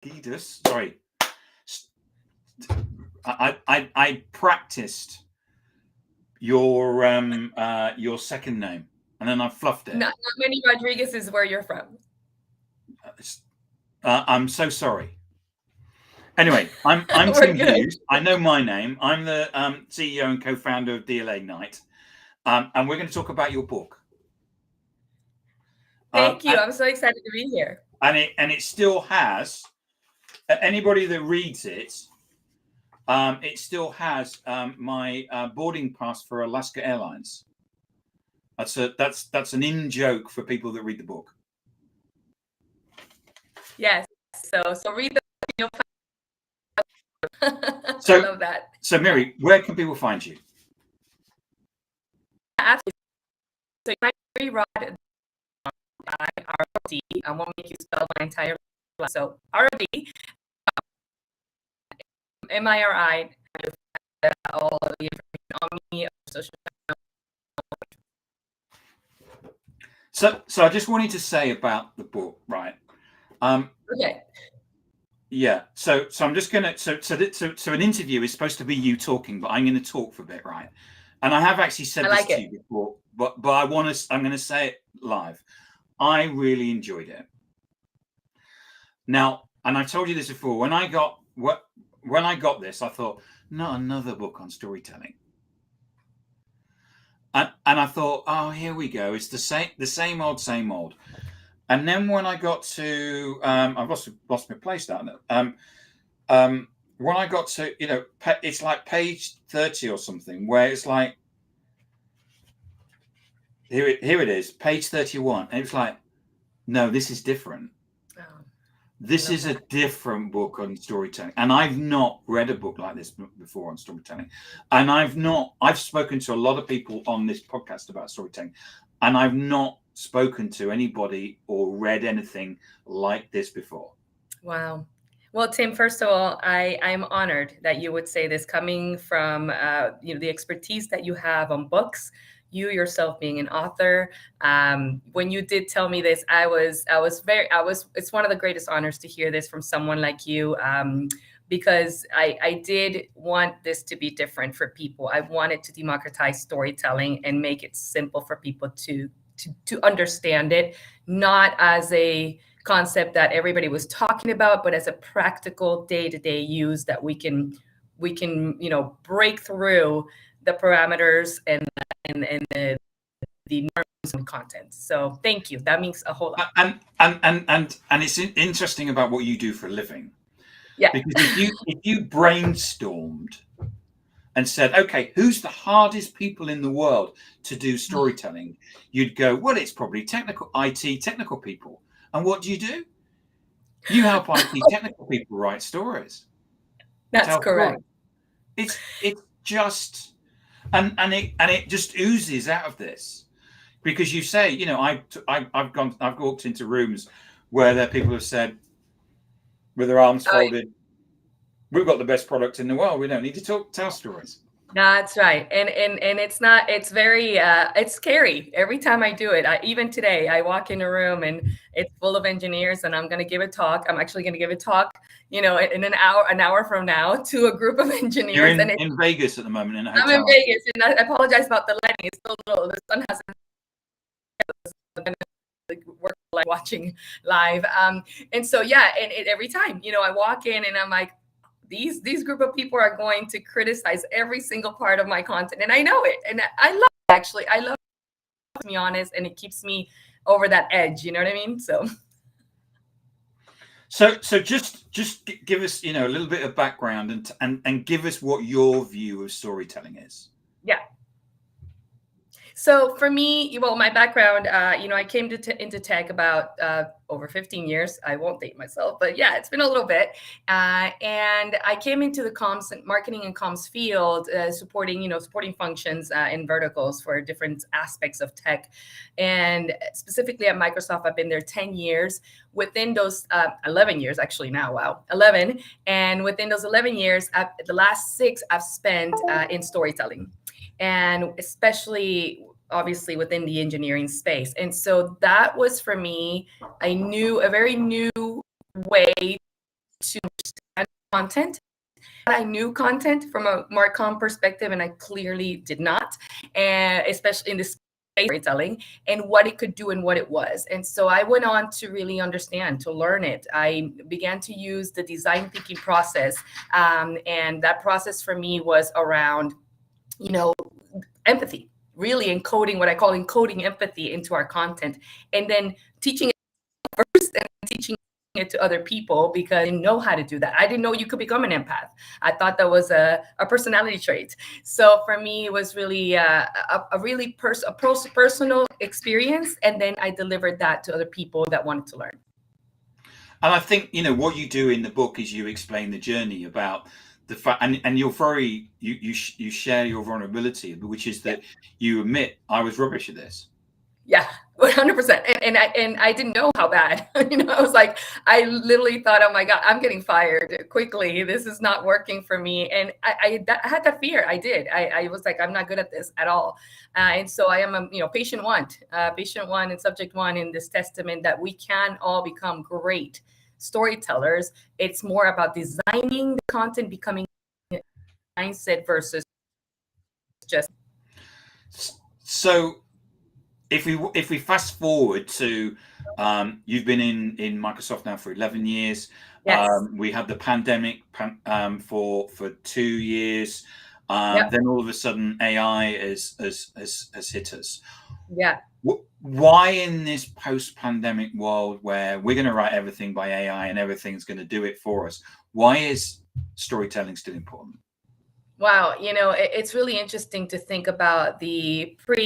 Rodriguez. Sorry, I practiced your second name, and then I fluffed it. Not many Rodriguez is where you're from. I'm so sorry. Anyway, I'm We're Tim good. Hughes. I know my name. I'm the CEO and co-founder of DLA Ignite, and we're going to talk about your book. Thank you. And, I'm so excited to be here. it still has anybody that reads it. It still has my boarding pass for Alaska Airlines. That's an in joke for people that read the book. Yes. So read the. So, I love that. So, Miri, where can people find you? Absolutely. So Miri Rod, I-R-O-D. I won't make you spell my entire life. So R-O-D, M-I-R-I. All of the information on me, social media. So I just wanted to say about the book, right? Okay. Yeah. So I'm just gonna. So an interview is supposed to be you talking, but I'm going to talk for a bit, right? And I have actually said this to you before, but I'm going to say it live. I really enjoyed it. Now, and I've told you this before. When I got this, I thought, not another book on storytelling. And I thought, oh, here we go. It's the same old. And then when I got to, I've lost my place down there. When I got to, it's like page 30 or something, where it's like, here it is, page 31. And it's like, no, this is different. Oh, this is a different book on storytelling. And I've not read a book like this before on storytelling. And I've spoken to a lot of people on this podcast about storytelling, and I've not spoken to anybody or read anything like this before. Wow. Well, Tim, first of all, I'm honored that you would say this, coming from the expertise that you have on books, you yourself being an author. When you did tell me this, it's one of the greatest honors to hear this from someone like you. Because I did want this to be different for people. I wanted to democratize storytelling and make it simple for people to understand it, not as a concept that everybody was talking about, but as a practical day-to-day use that we can break through the parameters and the norms and content. So thank you. That means a whole lot. And it's interesting about what you do for a living. Yeah. Because if you brainstormed and said, okay, who's the hardest people in the world to do storytelling? You'd go, well, it's probably IT technical people. And what do? You help IT technical people write stories. That's correct. Stories. It's just, and it just oozes out of this, because you say, I've walked into rooms where there people have said, with their arms folded, we've got the best product in the world. We don't need to tell stories. That's right. And it's very, it's scary every time I do it. Even today, I walk in a room and it's full of engineers, and I'm going to give a talk. I'm actually going to give a talk, in an hour from now, to a group of engineers. You're in Vegas at the moment in a hotel. I'm in Vegas, and I apologize about the lighting. It's so little. The sun hasn't work like watching live. And so, yeah, and every time, I walk in and I'm like, these group of people are going to criticize every single part of my content. And I know it. And I love it, actually. I love it, to be honest. And it keeps me over that edge. You know what I mean? So just give us, a little bit of background and give us what your view of storytelling is. Yeah. So for me, well, my background, I came into tech about over 15 years. I won't date myself, but yeah, it's been a little bit. And I came into the marketing and comms field, supporting functions in verticals for different aspects of tech. And specifically at Microsoft, I've been there 10 years. Within those 11 years, actually now, wow, 11. And within those 11 years, the last 6 I've spent in storytelling. And especially, obviously, within the engineering space. And so that was, for me, a very new way content. I knew content from a Marcom perspective, and I clearly did not, and especially in this storytelling and what it could do and what it was. And so I went on to really understand, to learn it. I began to use the design thinking process, and that process for me was around, empathy, really encoding what I call encoding empathy into our content, and then teaching it first and teaching it to other people, because I didn't know how to do that. I didn't know you could become an empath. I thought that was a personality trait. So for me, it was really a really personal experience, and then I delivered that to other people that wanted to learn. And I think, what you do in the book is you explain the journey about the fact, and you're very, you share your vulnerability, which is that you admit, I was rubbish at this. Yeah, 100%. And I didn't know how bad. I was like, I literally thought, oh my God, I'm getting fired quickly. This is not working for me. And I had that fear. I did. I was like, I'm not good at this at all. And so I am a patient one and subject one in this testament that we can all become great storytellers. It's more about designing the content, becoming mindset versus just. So if we fast forward to, you've been in Microsoft now for 11 years. Yes. We had the pandemic for 2 years. Yep. Then all of a sudden AI has hit us. Yeah. Why in this post-pandemic world where we're going to write everything by AI and everything's going to do it for us, why is storytelling still important? Wow, it's really interesting to think about the pre,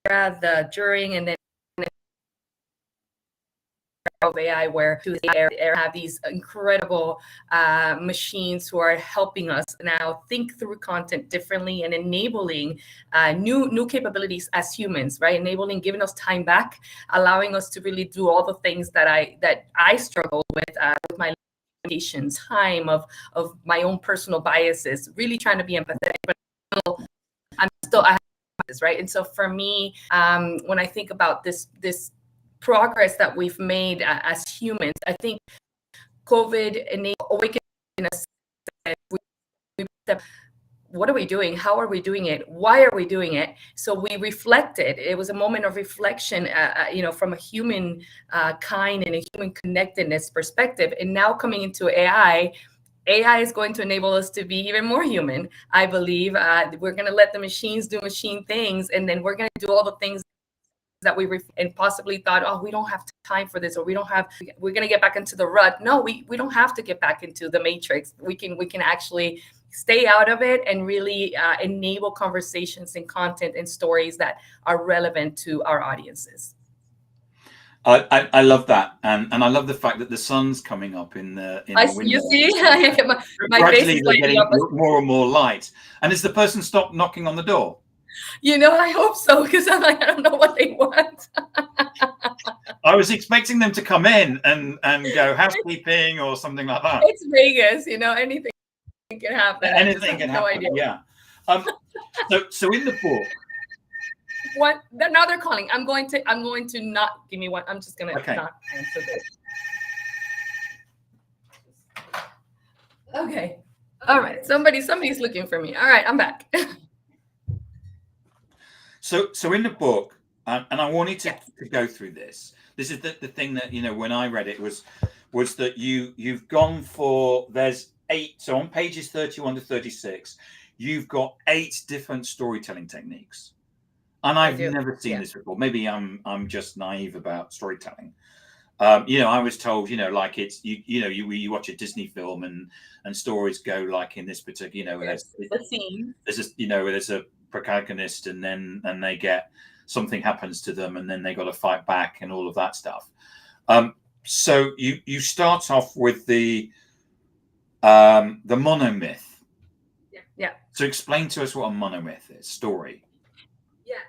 the during, and then of AI, where have these incredible machines who are helping us now think through content differently and enabling new capabilities as humans, right? Giving us time back, allowing us to really do all the things that I struggle with my limitations, time of my own personal biases, really trying to be empathetic, but I have this, right? And so for me, when I think about this progress that we've made as humans, I think COVID awakened us. What are we doing? How are we doing it? Why are we doing it? So we reflected. It was a moment of reflection, from a human kind and a human connectedness perspective. And now coming into AI is going to enable us to be even more human. I believe we're going to let the machines do machine things, and then we're going to do all the things that we and possibly thought, oh, we don't have time for this, or we're going to get back into the rut. No, we don't have to get back into the matrix. We can actually stay out of it and really enable conversations and content and stories that are relevant to our audiences. I love that, and I love the fact that the sun's coming up in the window. You see, my gradually face is they're getting up. more and more light. And has the person stopped knocking on the door? I hope so, because I'm like, I don't know what they want. I was expecting them to come in and go housekeeping or something like that. It's Vegas, anything can happen. Anything can happen. Yeah. So in the book. What? Now they're calling. I'm going to not give me one. I'm just gonna not answer this. Okay. All right. Somebody's looking for me. All right, I'm back. So in the book, and I wanted to go through this. This is the thing that when I read it was that you've gone for, there's 8. So on pages 31 to 36, you've got 8 different storytelling techniques. And I've never seen this before. Maybe I'm just naive about storytelling. I was told, like it's you watch a Disney film and stories go like in this particular, there's a protagonist and then they get something happens to them and then they got to fight back and all of that stuff. So you start off with the monomyth. Yeah. So explain to us what a monomyth is. Story.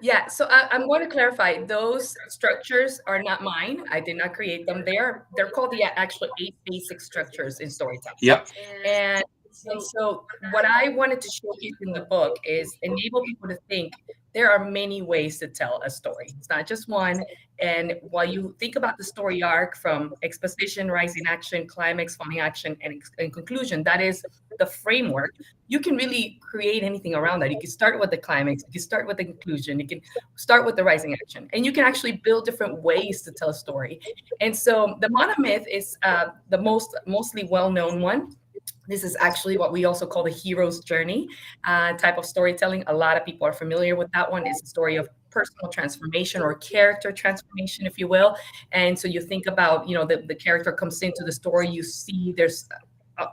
Yeah. So I'm going to clarify. Those structures are not mine. I did not create them. They're called the actual 8 basic structures in storytelling. Yep. And so what I wanted to showcase in the book is enable people to think there are many ways to tell a story. It's not just one. And while you think about the story arc from exposition, rising action, climax, falling action, and conclusion, that is the framework. You can really create anything around that. You can start with the climax, you can start with the conclusion, you can start with the rising action, and you can actually build different ways to tell a story. And so the monomyth is the mostly well-known one. This is actually what we also call the hero's journey type of storytelling. A lot of people are familiar with that one. It's a story of personal transformation or character transformation, if you will. And so you think about, the character comes into the story, you see there's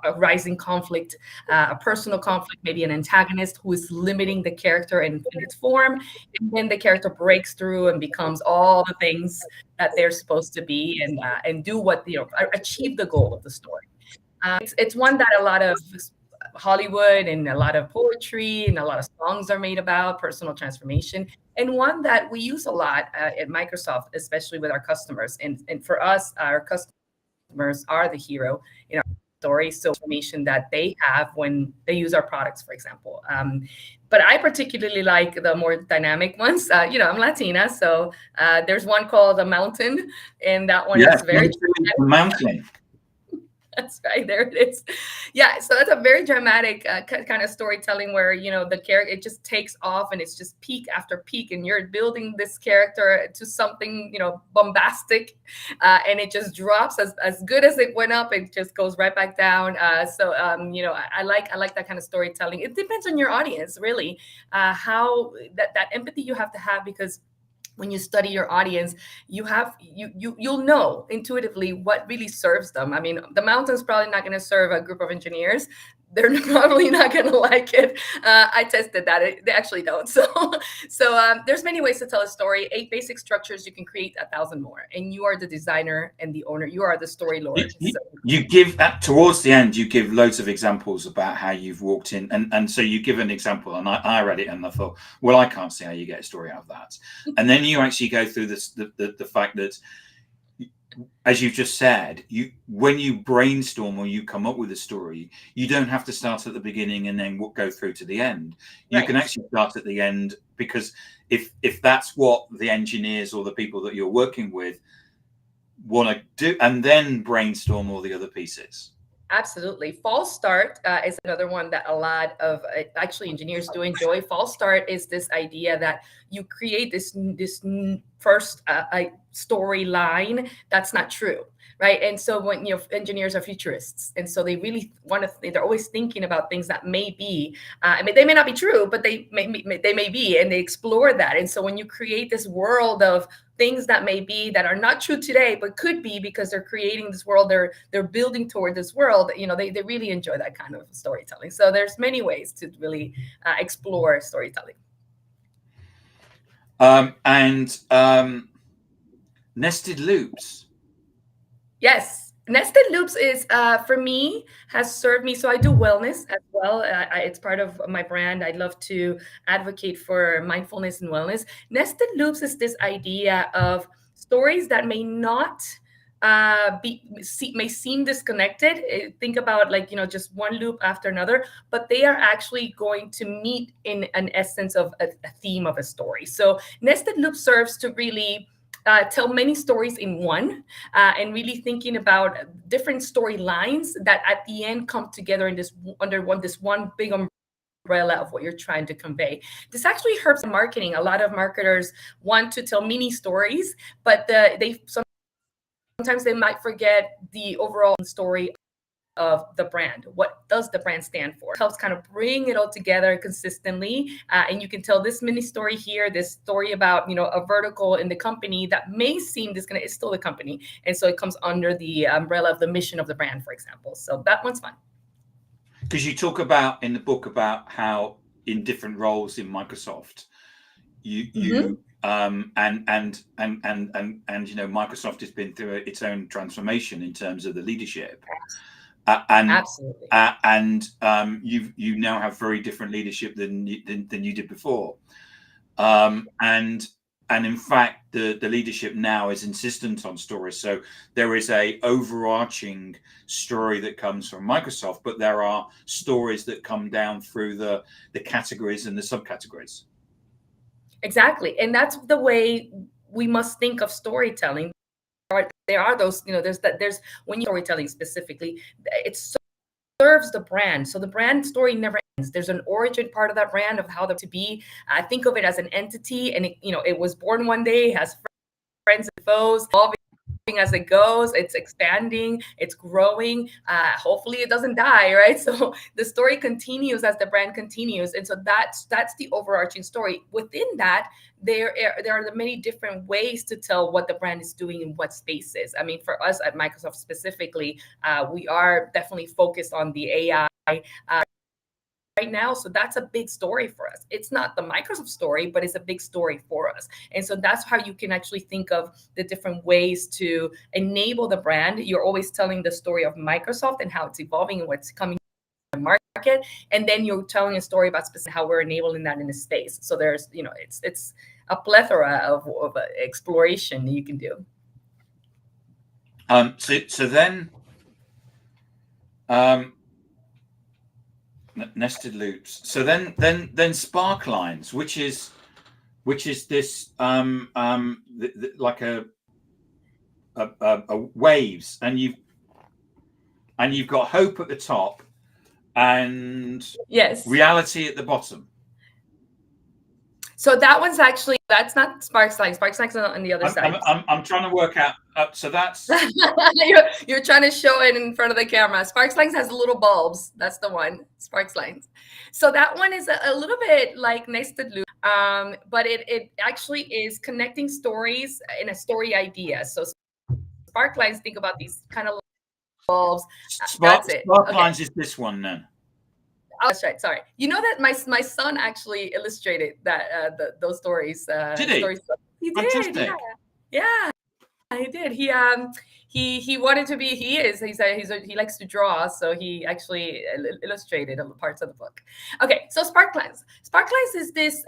a rising conflict, a personal conflict, maybe an antagonist who is limiting the character in its form. And then the character breaks through and becomes all the things that they're supposed to be, and do what, achieve the goal of the story. It's one that a lot of Hollywood and a lot of poetry and a lot of songs are made about personal transformation, and one that we use a lot at Microsoft, especially with our customers. And for us, our customers are the hero in our story, so information that they have when they use our products, for example. But I particularly like the more dynamic ones. I'm Latina, so there's one called The Mountain, and that one is very mountain. That's right. There it is. Yeah. So that's a very dramatic kind of storytelling where, the character, it just takes off and it's just peak after peak. And you're building this character to something, bombastic. And it just drops as good as it went up. It just goes right back down. I like that kind of storytelling. It depends on your audience, really, how that empathy you have to have, because when you study your audience, you'll know intuitively what really serves them. I mean, The Mountain's probably not going to serve a group of engineers. They're probably not going to like it. I tested that; they actually don't. So there's many ways to tell a story. 8 basic structures. You can create 1,000 more, and you are the designer and the owner. You are the story lord. You give that towards the end. You give loads of examples about how you've walked in, and so you give an example, and I read it and I thought, well, I can't see how you get a story out of that. And then you actually go through this, the fact that, as you just said, when you brainstorm or you come up with a story, you don't have to start at the beginning and then go through to the end. You can actually start at the end, because if that's what the engineers or the people that you're working with want to do, and then brainstorm all the other pieces. Absolutely. False start is another one that a lot of actually engineers do enjoy. False start is this idea that you create this first storyline that's not true, right? And so when engineers are futurists, and so they really they're always thinking about things that may be, they may not be true, but they may be, and they explore that. And so when you create this world of things that may be, that are not true today, but could be, because they're creating this world, they're building toward this world, they really enjoy that kind of storytelling. So there's many ways to really explore storytelling. Nested loops. Yes. Nested loops is, for me, has served me. So I do wellness as well. It's part of my brand. I love to advocate for mindfulness and wellness. Nested loops is this idea of stories that may not may seem disconnected. Think about just one loop after another, but they are actually going to meet in an essence of a theme of a story. So nested loop serves to really tell many stories in one, and really thinking about different storylines that at the end come together in this one big umbrella of what you're trying to convey. This actually helps in marketing. A lot of marketers want to tell mini stories, but sometimes they might forget the overall story of the brand. What does the brand stand for? It helps kind of bring it all together consistently. And you can tell this mini story here, this story about, a vertical in the company that may seem disconnected, it's still the company. And so it comes under the umbrella of the mission of the brand, for example. So that one's fun. Because you talk about in the book about how in different roles in Microsoft, Microsoft has been through its own transformation in terms of the leadership. Absolutely. You now have very different leadership than you did before. And in fact, the leadership now is insistent on stories. So there is a overarching story that comes from Microsoft, but there are stories that come down through the categories and the subcategories. Exactly. And that's the way we must think of storytelling. There are those, there's when you're storytelling specifically, it serves the brand. So the brand story never ends. There's an origin part of that brand of how to be. I think of it as an entity, and it was born one day, has friends and foes, evolving as it goes. It's expanding, it's growing. Hopefully it doesn't die, right? So the story continues as the brand continues, and so that's the overarching story. Within that, there are the many different ways to tell what the brand is doing in what spaces. I mean, for us at Microsoft specifically, we are definitely focused on the AI right now. So that's a big story for us. It's not the Microsoft story, but it's a big story for us. And so that's how you can actually think of the different ways to enable the brand. You're always telling the story of Microsoft and how it's evolving and what's coming to the market. And then you're telling a story about specifically how we're enabling that in the space. So there's, it's a plethora of exploration you can do. So then, nested loops. So then spark lines, which is this like a waves, and you've got hope at the top and yes, reality at the bottom. So that one's actually, that's not spark lines. Spark lines on the other side. I'm trying to work out. So that's you're trying to show it in front of the camera. Spark lines has little bulbs. That's the one. Spark lines. So that one is a little bit like nested loop, but it actually is connecting stories in a story idea. So spark lines, think about these kind of bulbs. That's it. Spark lines is this one then. Oh, that's right. Sorry. You know that my son actually illustrated that those stories. Did he? Stories. He Fantastic. did. Yeah, he did. He wanted to be. He likes to draw, so he actually illustrated parts of the book. Okay, so spark lines. Spark lines is this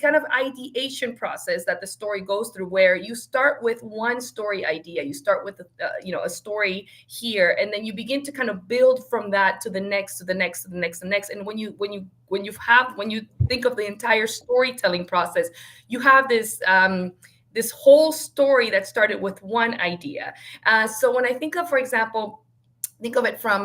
kind of ideation process that the story goes through, where you start with one story idea. You start with a story here, and then you begin to kind of build from that to the next, to the next, to the next, to the next. And when you think of the entire storytelling process, you have this whole story that started with one idea. So when I think of, for example, think of it from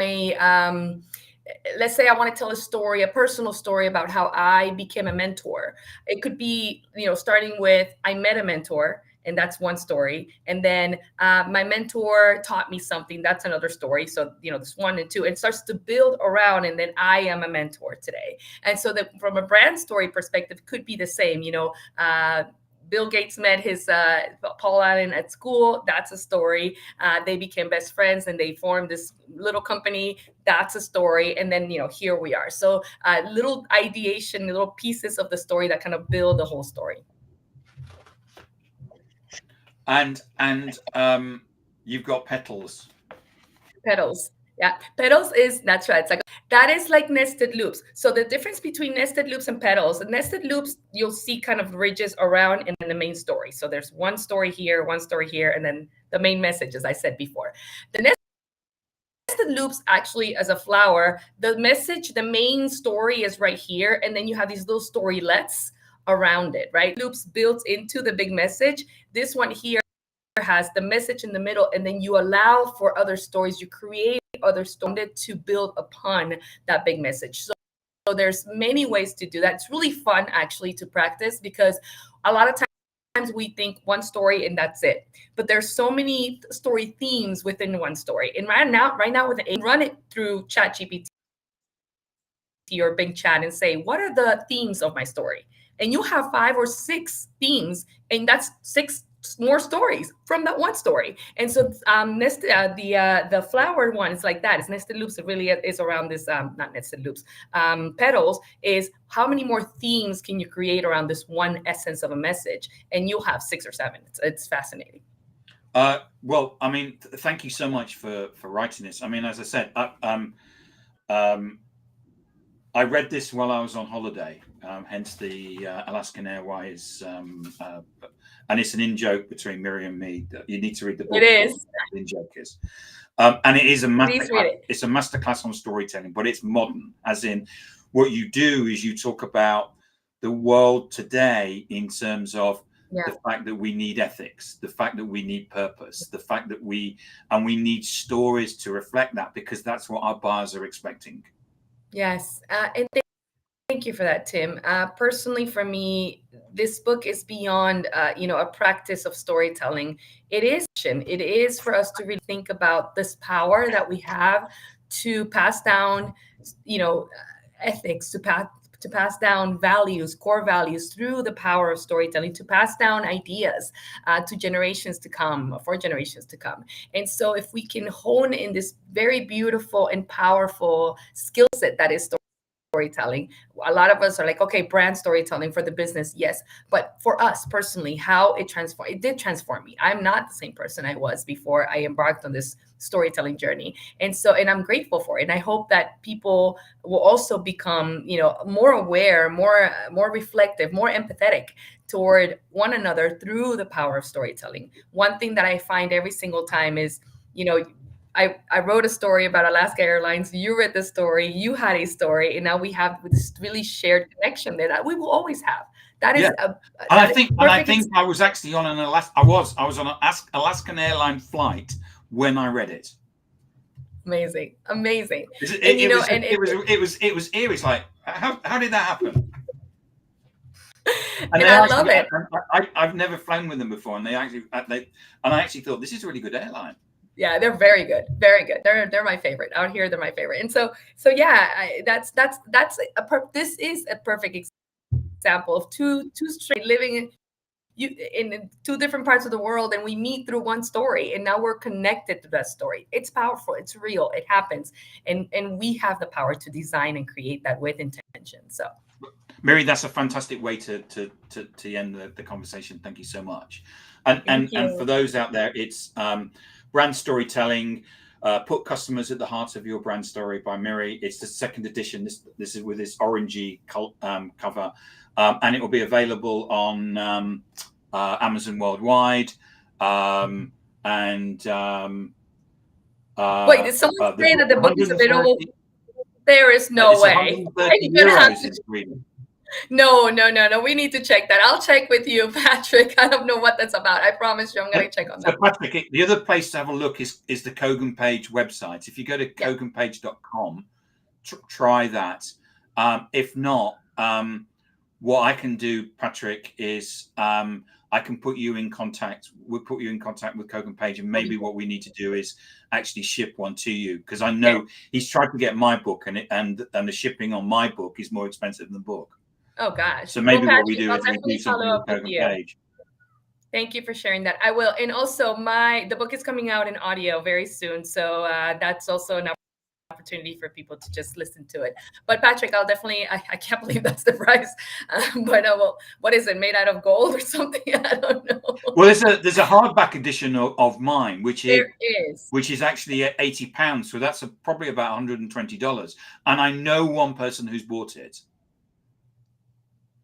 let's say I want to tell a story, a personal story about how I became a mentor. It could be, starting with I met a mentor, and that's one story. And then my mentor taught me something. That's another story. So, this 1 and 2, it starts to build around, and then I am a mentor today. And so that from a brand story perspective, could be the same, Bill Gates met his Paul Allen at school. That's a story. They became best friends and they formed this little company. That's a story. And then, here we are. So little ideation, little pieces of the story that kind of build the whole story. And you've got petals. Petals. Yeah, petals that's right. That is like nested loops. So the difference between nested loops and petals, nested loops, you'll see kind of ridges around in the main story. So there's one story here, and then the main message, as I said before. The nested loops actually, as a flower, the message, the main story is right here, and then you have these little storylets around it, right? Loops built into the big message. This one here has the message in the middle, and then you allow for other stories. You create other stories to build upon that big message. So there's many ways to do that. It's really fun actually to practice, because a lot of times we think one story and that's it, but there's so many story themes within one story. And right now with run it through ChatGPT or Bing Chat and say, what are the themes of my story? And you have 5 or 6 themes, and that's 6 more stories from that one story. And so the flower one is like that. It's nested loops. It really is around this, not nested loops, petals, is how many more themes can you create around this one essence of a message? And you'll have 6 or 7. It's fascinating. Well, I mean, thank you so much for writing this. I mean, as I said, I read this while I was on holiday, hence the Alaskan Airways, and it's an in-joke between Miri and me. You need to read the book. It is. The in-joke is. And it is a masterclass. It's a masterclass on storytelling, but it's modern, as in what you do is you talk about the world today in terms of Yeah. the fact that we need ethics, the fact that we need purpose, the fact that we need stories to reflect that, because that's what our buyers are expecting. Yes. And thank you for that, Tim. Personally, for me, this book is beyond, a practice of storytelling. It is for us to really think about this power that we have to pass down, ethics, to pass down values, core values through the power of storytelling, to pass down ideas to generations to come, for generations to come. And so if we can hone in this very beautiful and powerful skill set that is storytelling. A lot of us are like, okay, brand storytelling for the business, yes. But for us personally, how it did transform me. I'm not the same person I was before I embarked on this storytelling journey. And I'm grateful for it. And I hope that people will also become, more aware, more reflective, more empathetic toward one another through the power of storytelling. One thing that I find every single time is, I wrote a story about Alaska Airlines. You read the story. You had a story, and now we have this really shared connection there that we will always have. That is I think I was actually on an I was on an Alaskan airline flight when I read it. Amazing. It was eerie. It's like, how did that happen? And I love it. I've never flown with them before, and I actually thought, this is a really good airline. Yeah, they're very good, very good. They're my favorite out here. They're my favorite, and so yeah, this is a perfect example of two straight living in two different parts of the world, and we meet through one story, and now we're connected to that story. It's powerful, it's real, it happens, and we have the power to design and create that with intention. So, Miri, that's a fantastic way to end the conversation. Thank you so much. And for those out there, it's brand storytelling. Put customers at the heart of your brand story by Miri. It's the second edition. This is with this orangey cover, and it will be available on Amazon worldwide. Wait, did someone say that the book is available? There is no way. No. We need to check that. I'll check with you, Patrick. I don't know what that's about. I promise you, I'm going to check on that. So, Patrick, the other place to have a look is the Kogan Page website. If you go to koganpage.com, try that. If not, what I can do, Patrick, is I can put you in contact. We'll put you in contact with Kogan Page, and maybe what we need to do is actually ship one to you, because I know he's tried to get my book, and the shipping on my book is more expensive than the book. Oh gosh! So maybe what we do is we do something with Kogan Page. Thank you for sharing that. I will, and also the book is coming out in audio very soon, so that's also an opportunity for people to just listen to it. But Patrick, I'll definitely, I can't believe that's the price. But what is it, made out of gold or something? I don't know. Well, there's a hardback edition of mine, which is actually at £80. So that's probably about $120. And I know one person who's bought it.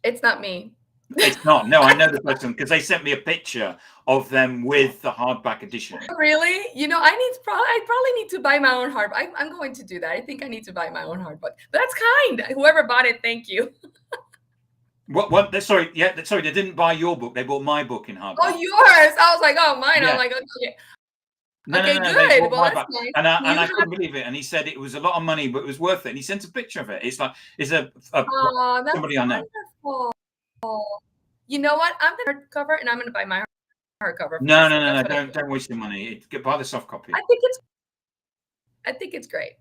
It's not me. It's not. No, I know the person because they sent me a picture of them with the hardback edition. Really? I probably need to buy my own hardback. I'm going to do that. I think I need to buy my own hardback. But that's kind. Whoever bought it, thank you. What? Sorry, they didn't buy your book. They bought my book in hardback. Oh, yours. I was like, oh, mine. Yeah. I'm like, okay. No, good. Well, that's nice. And I couldn't believe it. And he said it was a lot of money, but it was worth it. And he sent a picture of it. It's like somebody I know. Wonderful. You know what? I'm the hardcover, and I'm going to buy my hardcover. No. Don't waste your money. Buy the soft copy. I think it's great.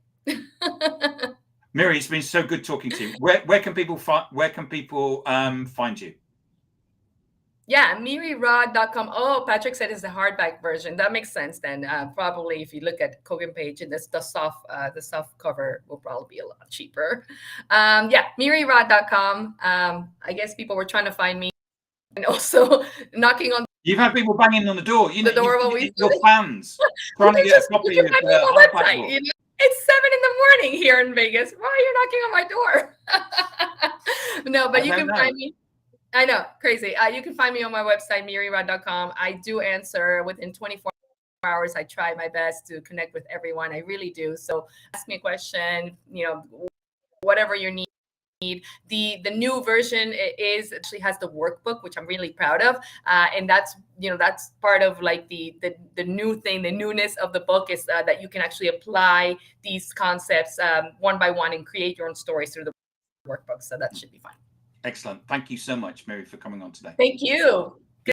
Miri, it's been so good talking to you. Where can people find you? Yeah, mirirod.com. Oh, Patrick said it's the hardback version. That makes sense then. Probably if you look at Kogan Page, and the soft cover will probably be a lot cheaper. Yeah, mirirod.com. I guess people were trying to find me, and also knocking on. You've had people banging on the door. The door while we your fans trying to get a copy of the website. It's 7 a.m. here in Vegas. Why are you knocking on my door? No, but you can find me. I know, crazy. You can find me on my website, mirirod.com. I do answer within 24 hours. I try my best to connect with everyone. I really do. So ask me a question, whatever your need The new version is actually has the workbook, which I'm really proud of, and that's part of like the new thing. The newness of the book is that you can actually apply these concepts one by one and create your own stories through the workbook. So that should be fun. Excellent. Thank you so much, Miri, for coming on today. Thank you.